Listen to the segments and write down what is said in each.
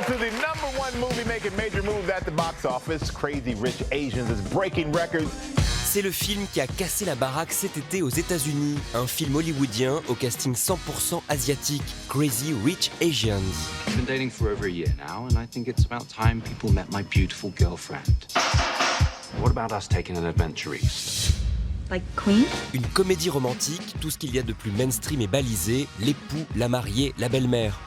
to the #1 movie making major moves at the box office. Crazy Rich Asians is breaking records. C'est le film qui a cassé la baraque cet été aux États-Unis. Un film hollywoodien au casting 100% asiatique, Crazy Rich Asians. I've been dating for over a year now, and I think it's about time people met my beautiful girlfriend. What about us taking an adventure east? Like Queen? Une comédie romantique, tout ce qu'il y a de plus mainstream et balisé, l'époux, la mariée, la belle-mère.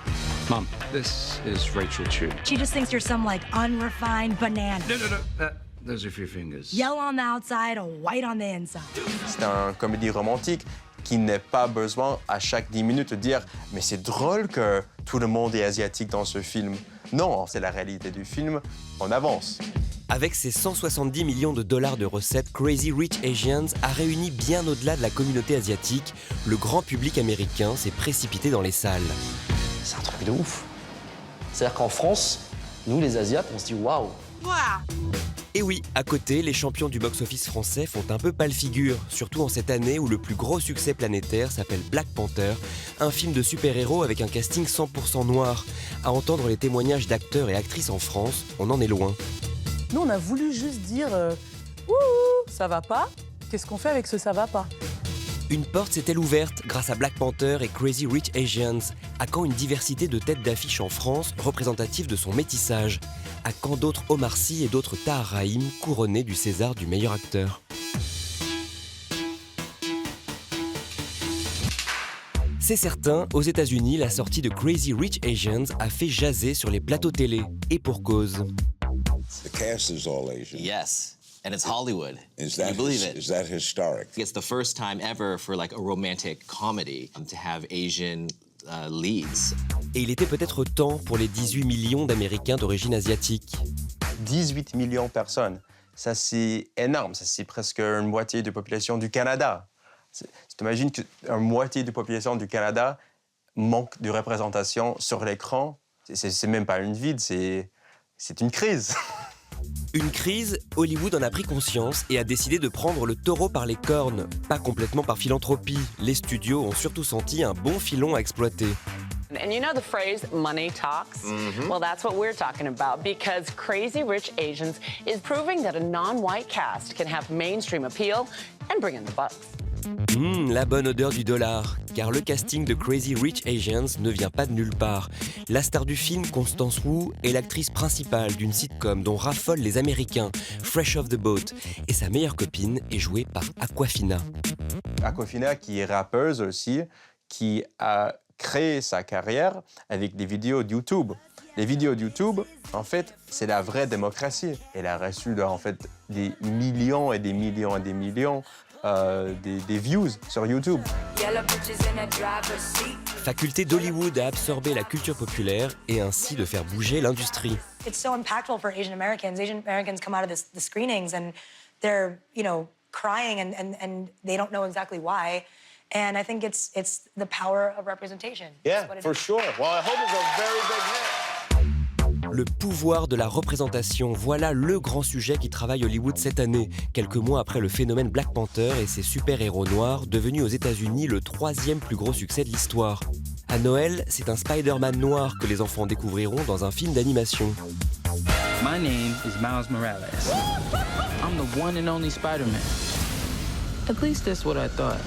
Mom, this is Rachel Chu. She just thinks you're some like unrefined banana. No. Those are a few fingers. Yellow on the outside, white on the inside. C'est une comédie romantique qui n'a pas besoin à chaque 10 minutes de dire « mais c'est drôle que tout le monde est asiatique dans ce film ». Non, c'est la réalité du film, on avance. Avec ses 170 millions de dollars de recettes, Crazy Rich Asians a réuni bien au-delà de la communauté asiatique. Le grand public américain s'est précipité dans les salles. C'est un truc de ouf. C'est-à-dire qu'en France, nous les Asiates, on se dit waouh. Et oui, à côté, les champions du box-office français font un peu pâle figure, surtout en cette année où le plus gros succès planétaire s'appelle Black Panther, un film de super-héros avec un casting 100% noir. À entendre les témoignages d'acteurs et actrices en France, on en est loin. Nous, on a voulu juste dire ouh, ça va pas. Qu'est-ce qu'on fait avec ce ça va pas? Une porte s'est-elle ouverte grâce à Black Panther et Crazy Rich Asians? À quand une diversité de têtes d'affiche en France représentative de son métissage? À quand d'autres Omar Sy et d'autres Tahar Rahim couronnés du César du meilleur acteur? C'est certain, aux États-Unis, la sortie de Crazy Rich Asians a fait jaser sur les plateaux télé. Et pour cause. The cast is all Asian. Yes, and it's Hollywood. Is Can that you believe it? Is that historic? It's the first time ever for like a romantic comedy to have Asian leads. Et il était peut-être temps pour les 18 millions d'Américains d'origine asiatique. 18 millions de personnes, ça c'est énorme, ça c'est presque une moitié de la population du Canada. T'imagines qu'une moitié de la population du Canada manque de représentation sur l'écran. C'est même pas une vide, c'est une crise. Une crise, Hollywood en a pris conscience et a décidé de prendre le taureau par les cornes. Pas complètement par philanthropie, les studios ont surtout senti un bon filon à exploiter. And you know the phrase, money talks? Well, that's what we're talking about because Crazy Rich Asians is proving that a non-white cast can have mainstream appeal and bring in the bucks. La bonne odeur du dollar, car le casting de Crazy Rich Asians ne vient pas de nulle part. La star du film, Constance Wu, est l'actrice principale d'une sitcom dont raffolent les Américains, Fresh Off the Boat, et sa meilleure copine est jouée par Awkwafina. Awkwafina, qui est rappeuse aussi, qui a créé sa carrière avec des vidéos de YouTube. Les vidéos de YouTube, en fait, c'est la vraie démocratie. Elle a reçu en fait des millions et des millions et des millions des views sur YouTube. Faculté d'Hollywood à absorber la culture populaire et ainsi de faire bouger l'industrie. It's so impactful for Asian Americans. Asian Americans come out of the screenings and they're, crying and they don't know exactly why. And I think it's the power of representation. Yeah, for sure. Well, I hope it's a very big hit. Le pouvoir de la représentation, voilà le grand sujet qui travaille Hollywood cette année, quelques mois après le phénomène Black Panther et ses super-héros noirs, devenus aux États-Unis le 3e plus gros succès de l'histoire. À Noël, c'est un Spider-Man noir que les enfants découvriront dans un film d'animation. My name is Miles Morales. I'm the one and only Spider-Man. At least that's what I thought.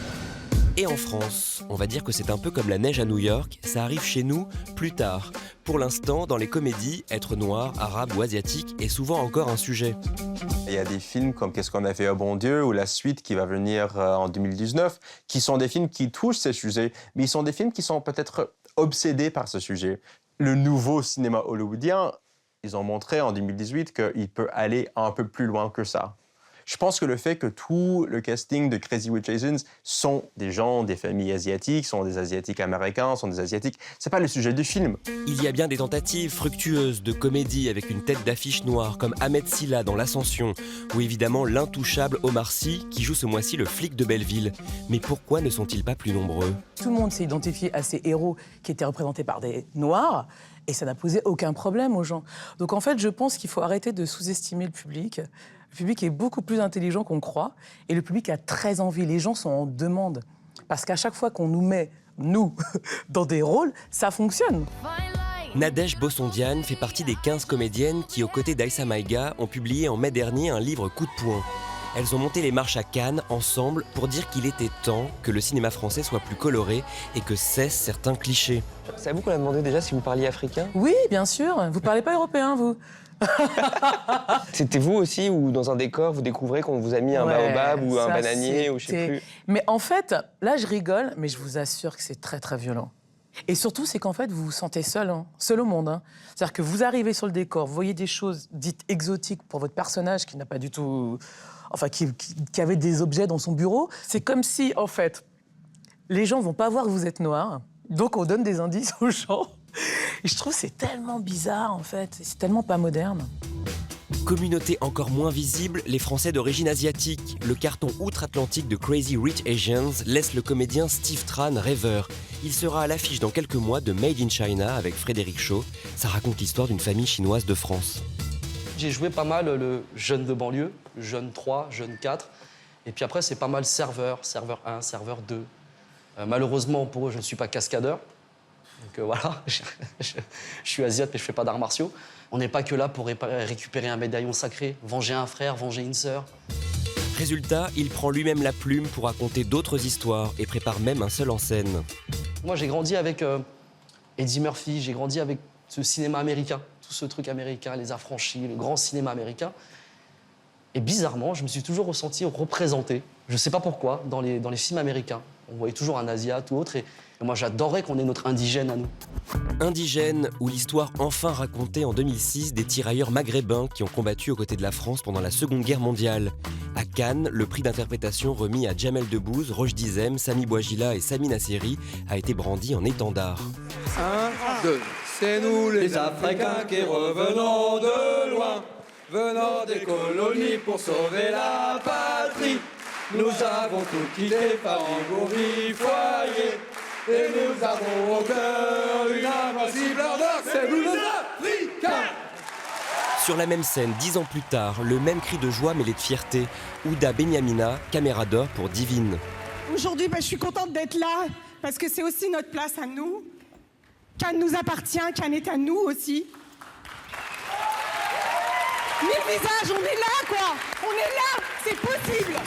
Et en France, on va dire que c'est un peu comme la neige à New York, ça arrive chez nous plus tard. Pour l'instant, dans les comédies, être noir, arabe ou asiatique est souvent encore un sujet. Il y a des films comme Qu'est-ce qu'on a fait au bon Dieu ou La Suite qui va venir en 2019, qui sont des films qui touchent ces sujets, mais ils sont des films qui sont peut-être obsédés par ce sujet. Le nouveau cinéma hollywoodien, ils ont montré en 2018 qu'il peut aller un peu plus loin que ça. Je pense que le fait que tout le casting de Crazy Rich Asians sont des gens, des familles asiatiques, sont des Asiatiques américains, sont des Asiatiques, c'est pas le sujet du film. Il y a bien des tentatives fructueuses de comédie avec une tête d'affiche noire comme Ahmed Silla dans L'Ascension, ou évidemment l'intouchable Omar Sy qui joue ce mois-ci le flic de Belleville. Mais pourquoi ne sont-ils pas plus nombreux? Tout le monde s'est identifié à ces héros qui étaient représentés par des Noirs, et ça n'a posé aucun problème aux gens. Donc en fait, je pense qu'il faut arrêter de sous-estimer le public. Le public est beaucoup plus intelligent qu'on croit, et le public a très envie. Les gens sont en demande. Parce qu'à chaque fois qu'on nous met, nous, dans des rôles, ça fonctionne. Nadège Bossondiane fait partie des 15 comédiennes qui, aux côtés d'Aïssa Maïga, ont publié en mai dernier un livre coup de poing. Elles ont monté les marches à Cannes ensemble pour dire qu'il était temps que le cinéma français soit plus coloré et que cessent certains clichés. C'est à vous qu'on a demandé déjà si vous parliez africain? Oui, bien sûr. Vous parlez pas européen, vous? C'était vous aussi ou dans un décor, vous découvrez qu'on vous a mis un baobab ou un bananier ou je sais plus? Mais en fait, là, je rigole, mais je vous assure que c'est très, très violent. Et surtout, c'est qu'en fait, vous vous sentez seul, seul au monde. C'est-à-dire que vous arrivez sur le décor, vous voyez des choses dites exotiques pour votre personnage qui n'a pas du tout... Enfin, qui avait des objets dans son bureau. C'est comme si, en fait, les gens vont pas voir que vous êtes noir, donc on donne des indices aux gens. Et je trouve que c'est tellement bizarre, en fait. C'est tellement pas moderne. Communauté encore moins visible, les Français d'origine asiatique. Le carton outre-Atlantique de Crazy Rich Asians laisse le comédien Steve Tran rêveur. Il sera à l'affiche dans quelques mois de Made in China avec Frédéric Shaw. Ça raconte l'histoire d'une famille chinoise de France. J'ai joué pas mal le jeune de banlieue, jeune 3, jeune 4. Et puis après, c'est pas mal serveur 1, serveur 2. Malheureusement, pour eux, je ne suis pas cascadeur. Donc voilà, je suis asiate, mais je fais pas d'arts martiaux. On n'est pas que là pour récupérer un médaillon sacré, venger un frère, venger une sœur. Résultat, il prend lui-même la plume pour raconter d'autres histoires et prépare même un seul en scène. Moi, j'ai grandi avec Eddie Murphy, j'ai grandi avec ce cinéma américain, tout ce truc américain, les affranchis, le grand cinéma américain. Et bizarrement, je me suis toujours ressenti représenté. Je ne sais pas pourquoi, dans les films américains. On voyait toujours un Asiate ou autre. Et moi, j'adorais qu'on ait notre indigène à nous. Indigène, ou l'histoire enfin racontée en 2006 des tirailleurs maghrébins qui ont combattu aux côtés de la France pendant la Seconde Guerre mondiale. À Cannes, le prix d'interprétation remis à Jamel Debbouze, Roch Dizem, Sami Bouajila et Sami Nasseri a été brandi en étendard. 1, 2, c'est nous les Africains qui revenons de loin, venant des colonies pour sauver la patrie. Nous avons tout quitté, parents, gourmis, foyer, et nous avons au cœur une invincible ardeur, c'est nous les Africains. Sur la même scène, 10 ans plus tard, le même cri de joie mêlé de fierté. Ouda Benyamina, caméra d'or pour Divine. Aujourd'hui, je suis contente d'être là, parce que c'est aussi notre place à nous. Cannes nous appartient, Cannes est à nous aussi. 1000 visages, on est là, quoi. On est là, c'est possible.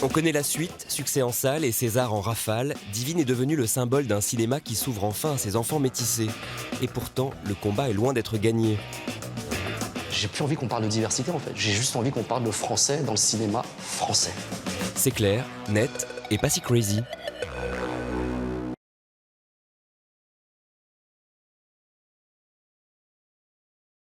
On connaît la suite, succès en salle et César en rafale. Divine est devenue le symbole d'un cinéma qui s'ouvre enfin à ses enfants métissés. Et pourtant, le combat est loin d'être gagné. J'ai plus envie qu'on parle de diversité, en fait. J'ai juste envie qu'on parle de français dans le cinéma français. C'est clair, net et pas si crazy.